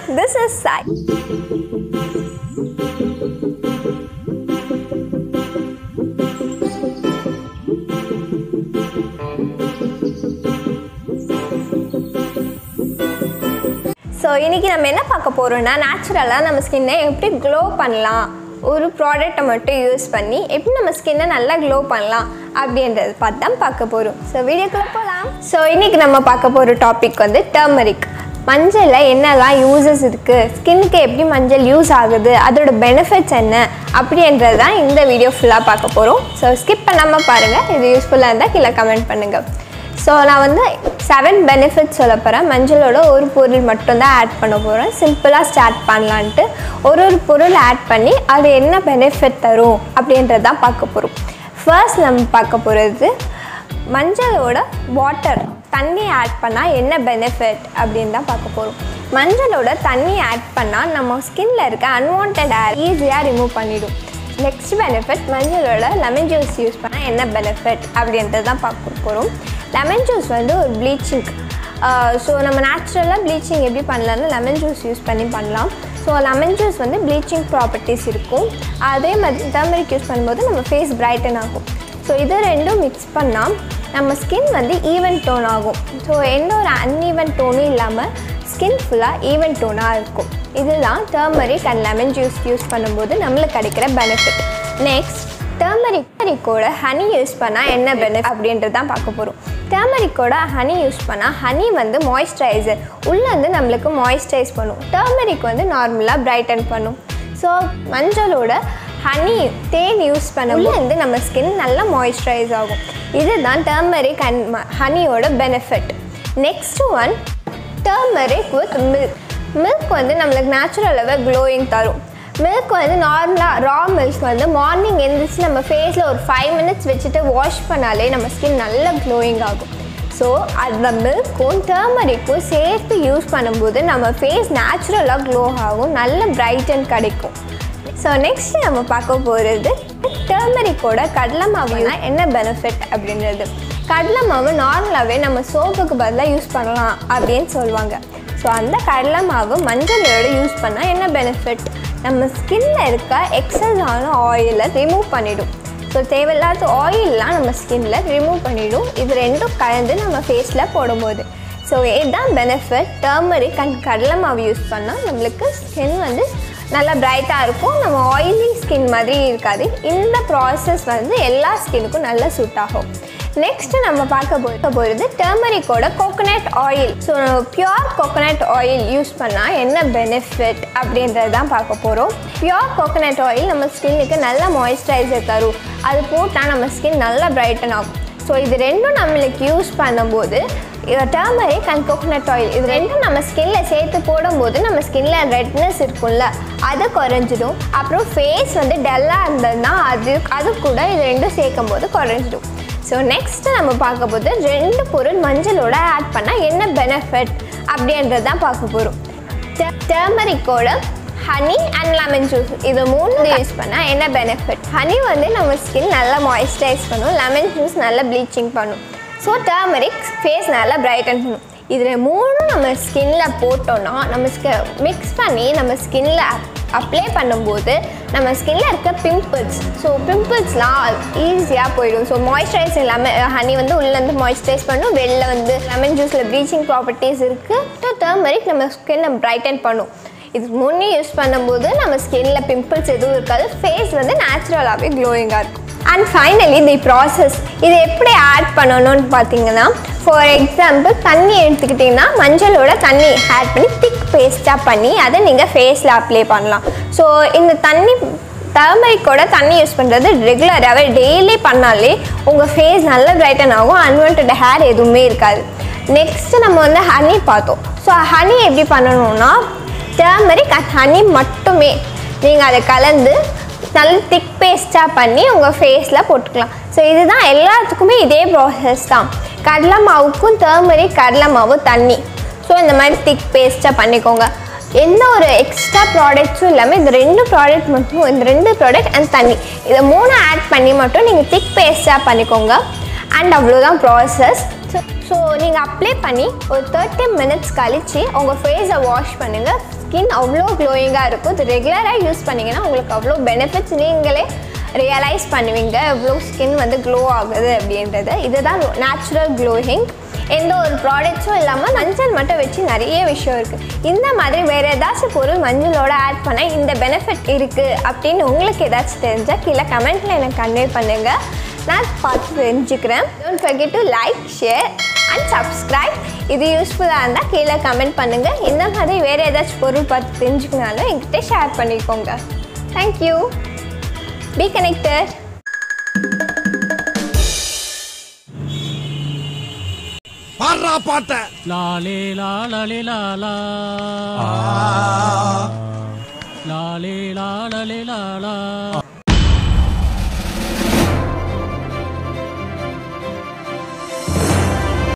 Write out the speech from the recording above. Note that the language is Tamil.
this is Sai. So இன்னைக்கு நம்ம என்ன பார்க்க போறோம்னா நேச்சுரலா நம்ம ஸ்கின்னை எப்படி க்ளோ பண்ணலாம் ஒரு ப்ராடக்ட்டை மட்டும் யூஸ் பண்ணி எப்படி நம்ம ஸ்கின்னை நல்லா க்ளோ பண்ணலாம் அப்படின்றத பார்த்து தான் பார்க்க போறோம். ஸோ வீடியோக்குள்ள போகலாம். ஸோ இன்னைக்கு நம்ம பார்க்க போகிற டாபிக் வந்து டர்மரிக். மஞ்சளில் என்னெல்லாம் யூசஸ் இருக்குது, ஸ்கின்னுக்கு எப்படி மஞ்சள் யூஸ் ஆகுது, அதோட பெனிஃபிட்ஸ் என்ன அப்படின்றது தான் இந்த வீடியோ ஃபுல்லாக பார்க்க போகிறோம். ஸோ ஸ்கிப் பண்ணாமல் பாருங்கள். இது யூஸ்ஃபுல்லாக இருந்தால் கீழே கமெண்ட் பண்ணுங்கள். ஸோ நான் வந்து 7 பெனிஃபிட்ஸ் சொல்ல போகிறேன். மஞ்சளோட ஒரு பொருள் மட்டும்தான் ஆட் பண்ண போகிறேன். சிம்பிளாக ஸ்டார்ட் பண்ணலான்ட்டு ஒரு பொருள் ஆட் பண்ணி அது என்ன பெனிஃபிட் தரும் அப்படின்றது தான் பார்க்க போகிறோம். ஃபர்ஸ்ட் நம்ம பார்க்க போகிறது மஞ்சளோட வாட்டர், தண்ணி ஆட் பண்ணால் என்ன பெனிஃபிட் அப்படின்னு தான் பார்க்க போகிறோம். மஞ்சளோட தண்ணி ஆட் பண்ணால் நம்ம ஸ்கின்ல இருக்க அன்வான்ட் ஏர் ஈஸியாக ரிமூவ் பண்ணிவிடும். நெக்ஸ்ட் பெனிஃபிட் மஞ்சளோட லெமன் ஜூஸ் யூஸ் பண்ணால் என்ன பெனிஃபிட் அப்படின்றது தான் பார்க்க போகிறோம். லெமன் ஜூஸ் வந்து ஒரு ப்ளீச்சிங். ஸோ நம்ம நேச்சுரலாக ப்ளீச்சிங் எப்படி பண்ணலாம்னு லெமன் ஜூஸ் யூஸ் பண்ணி பண்ணலாம். ஸோ லெமன் ஜூஸ் வந்து ப்ளீச்சிங் ப்ராப்பர்ட்டிஸ் இருக்கும். அதே மாதிரி டர்மரிக் யூஸ் பண்ணும்போது நம்ம ஃபேஸ் பிரைட்டன் ஆகும். ஸோ இது ரெண்டும் மிக்ஸ் பண்ணால் நம்ம ஸ்கின் வந்து ஈவன் டோன் ஆகும். ஸோ எந்த ஒரு அன்ஈவன் டோனும் இல்லாமல் ஸ்கின் ஃபுல்லாக ஈவன் டோனாக இருக்கும். இதுதான் turmeric and lemon juice use பண்ணும்போது நம்மளுக்கு கிடைக்கிற பெனிஃபிட். நெக்ஸ்ட் டர்மரிக்கோட ஹனி யூஸ் பண்ணால் என்ன பெனிஃபிட் அப்படின்றது தான் பார்க்க போகிறோம். டர்மரிக்கோட ஹனி யூஸ் பண்ணால் ஹனி வந்து மாய்ஸ்சரைசர், உள்ளே வந்து நம்மளுக்கு மாய்ஸ்சரைஸ் பண்ணும். டர்மரிக் வந்து நார்மலாக பிரைட்டன் பண்ணும். ஸோ மஞ்சளோட ஹனி தேன் யூஸ் பண்ண உள்ளேருந்து நம்ம ஸ்கின் நல்லா மாய்ஸ்சரைஸ் ஆகும். இதுதான் டர்மரிக் அண்ட் ஹனியோட benefit. Next one turmeric with milk. Milk வந்து நம்மளுக்கு நேச்சுரலாகவே க்ளோயிங் தரும். மில்க் வந்து நார்மலாக ரா மில்க் வந்து மார்னிங் எழுந்திரிச்சு நம்ம ஃபேஸில் ஒரு 5 மினிட்ஸ் வச்சுட்டு வாஷ் பண்ணாலே நம்ம ஸ்கின் நல்லா க்ளோயிங் ஆகும். ஸோ அந்த மில்க்கும் டர்மரிக்கும் சேர்த்து யூஸ் பண்ணும்போது நம்ம ஃபேஸ் நேச்சுரலாக க்ளோ ஆகும், நல்ல பிரைட்டன் கிடைக்கும். ஸோ நெக்ஸ்ட் நம்ம பார்க்க போகிறது டர்மரிக்கோட கடலை மாவுனா என்ன பெனிஃபிட் அப்படின்றது. கடலை மாவு நார்மலாகவே நம்ம சோப்புக்கு பதிலாக யூஸ் பண்ணலாம் அப்படின்னு சொல்லுவாங்க. ஸோ அந்த கடலை மாவு மஞ்சளோட யூஸ் பண்ணால் என்ன பெனிஃபிட், நம்ம ஸ்கின்ல இருக்க எக்ஸஸான ஆயிலை ரிமூவ் பண்ணிடும். ஸோ தேவையில்லாத ஆயிலெலாம் நம்ம ஸ்கின்ல ரிமூவ் பண்ணிடும். இது ரெண்டும் கலந்து நம்ம ஃபேஸில் போடும்போது. ஸோ இதுதான் பெனிஃபிட். டர்மரிக் அண்ட் கடலை மாவு யூஸ் பண்ணால் நம்மளுக்கு ஸ்கின் வந்து நல்லா பிரைட்டாக இருக்கும், நம்ம ஆயிலி ஸ்கின் மாதிரி இருக்காது. இந்த ப்ராசஸ் வந்து எல்லா ஸ்கின்னுக்கும் நல்லா சூட் ஆகும். நெக்ஸ்ட்டு நம்ம பார்க்க போகிறது டர்மரிக்கோட கோகோனட் ஆயில். ஸோ நம்ம பியூர் கோகோனட் ஆயில் யூஸ் பண்ணால் என்ன பெனிஃபிட் அப்படின்றது தான் பார்க்க போகிறோம். பியூர் கோகோனட் ஆயில் நம்ம ஸ்கின்னுக்கு நல்ல மாய்ஸ்சரைசர் தரும். அது போட்டால் நம்ம ஸ்கின் நல்லா பிரைட்டன் ஆகும். ஸோ இது ரெண்டும் நம்மளுக்கு யூஸ் பண்ணும்போது டர்மரிக் அண்ட் கோகோனட் ஆயில் இது ரெண்டும் நம்ம ஸ்கின்ல சேர்த்து போடும்போது நம்ம ஸ்கின்ல ரெட்னஸ் இருக்கும்ல, அது குறைஞ்சிடும். அப்புறம் ஃபேஸ் வந்து டல்லாக இருந்ததுன்னா அது கூட இது ரெண்டும் சேர்க்கும் போது குறைஞ்சிடும். ஸோ நெக்ஸ்ட்டு நம்ம பார்க்க போது 2 பொருள் மஞ்சளோட ஆட் பண்ணால் என்ன பெனிஃபிட் அப்படின்றது தான் பார்க்க போகிறோம். டர்மரிக்கோட ஹனி அண்ட் லெமன் ஜூஸ் இது 3 யூஸ் பண்ணால் என்ன பெனிஃபிட். ஹனி வந்து நம்ம ஸ்கின் நல்லா மாய்ஸ்சரைஸ் பண்ணும், லெமன் ஜூஸ் நல்லா ப்ளீச்சிங் பண்ணும். ஸோ டர்மரிக் ஃபேஸ் நல்லா பிரைட்டன் பண்ணும். இதில் 3 நம்ம ஸ்கின்ல போட்டோன்னா நம்ம மிக்ஸ் பண்ணி நம்ம ஸ்கின்ல அப்ளை பண்ணும்போது நம்ம ஸ்கின்ல இருக்க பிம்பிள்ஸ், ஸோ பிம்பிள்ஸ்லாம் ஈஸியாக போயிடும். ஸோ மாய்ஸ்சரைஸ் இல்லாமல் ஹனி வந்து உள்ளேருந்து மாய்ஸ்சரைஸ் பண்ணும், வெளில வந்து லெமன் ஜூஸில் ப்ளீச்சிங் ப்ராப்பர்ட்டிஸ் இருக்குது. ஸோ டர்மரிக் நம்ம ஸ்கின்னை பிரைட்டன் பண்ணும். இது 3 யூஸ் பண்ணும்போது நம்ம ஸ்கின்ல பிம்பிள்ஸ் எதுவும் இருக்காது, ஃபேஸ் வந்து நேச்சுரலாகவே க்ளோயிங்காக இருக்கும். அண்ட் ஃபைனலி தி ப்ராசஸ் இது எப்படி ஆட் பண்ணணும்னு பார்த்தீங்கன்னா, ஃபார் எக்ஸாம்பிள் தண்ணி எடுத்துக்கிட்டிங்கன்னா மஞ்சளோட தண்ணி ஆட் பண்ணி திக் பேஸ்ட்டாக பண்ணி அதை நீங்கள் ஃபேஸில் அப்ளை பண்ணலாம். ஸோ இந்த டர்மரிக்கோட தண்ணி யூஸ் பண்ணுறது ரெகுலராகவே டெய்லி பண்ணாலே உங்கள் ஃபேஸ் நல்லா பிரைட்டன் ஆகும், அன்வான்ட் ஹேர் எதுவுமே இருக்காது. நெக்ஸ்ட்டு நம்ம வந்து ஹனி பார்த்தோம். ஸோ ஹனி எப்படி பண்ணணும்னா டர்மரிக் அண்ட் ஹனி மட்டுமே நீங்கள் அதை கலந்து நல்ல திக் பேஸ்ட்டாக பண்ணி உங்கள் ஃபேஸில் போட்டுக்கலாம். ஸோ இதுதான் எல்லாத்துக்குமே இதே ப்ராசஸ் தான். கடலை மாவுக்கும் டர்மரிக், கடலை மாவு, தண்ணி. ஸோ இந்த மாதிரி திக் பேஸ்ட்டாக பண்ணிக்கோங்க. எந்த ஒரு எக்ஸ்ட்ரா ப்ராடக்ட்ஸும் இல்லாமல் இந்த 2 ப்ராடக்ட் மட்டும், இந்த 2 ப்ராடக்ட் அண்ட் தண்ணி இதை 3 ஆட் பண்ணி மட்டும் நீங்கள் திக் பேஸ்ட்டாக பண்ணிக்கோங்க. அண்ட் அவ்வளோதான் ப்ராசஸ். ஸோ நீங்கள் அப்ளை பண்ணி ஒரு 30 minutes கழித்து உங்கள் ஃபேஸை வாஷ் பண்ணுங்கள். ஸ்கின் அவ்வளோ க்ளோயிங்காக இருக்கும். இது ரெகுலராக யூஸ் பண்ணிங்கன்னா உங்களுக்கு அவ்வளோ பெனிஃபிட்ஸ் நீங்களே ரியலைஸ் பண்ணுவீங்க எவ்வளோ ஸ்கின் வந்து க்ளோ ஆகுது அப்படின்றது. இதுதான் நேச்சுரல் க்ளோயிங். எந்த ஒரு ப்ராடக்ட்ஸும் இல்லாமல் மஞ்சள் மட்டும் வச்சு நிறைய விஷயம் இருக்குது. இந்த மாதிரி வேறு ஏதாச்சும் பொருள் மஞ்சளோட ஆட் பண்ணால் இந்த பெனிஃபிட் இருக்குது அப்படின்னு உங்களுக்கு ஏதாச்சும் தெரிஞ்சால் கீழே கமெண்ட்டில் எனக்கு கன்வே பண்ணுங்கள். நான் பார்த்து தெரிஞ்சுக்கிறேன். Don't forget to like, share and subscribe. இது யூஸ்ஃபுல்லாக இருந்தால் கீழே கமெண்ட் பண்ணுங்கள். இந்த மாதிரி வேறு ஏதாச்சும் பொருள் பார்த்து தெரிஞ்சுக்கனாலும் என்கிட்ட ஷேர் பண்ணிக்கோங்க. தேங்க்யூ. Be connected. பாடுறா பாட்ட லாலே லாலே லாலா லாலே லாலே லாலா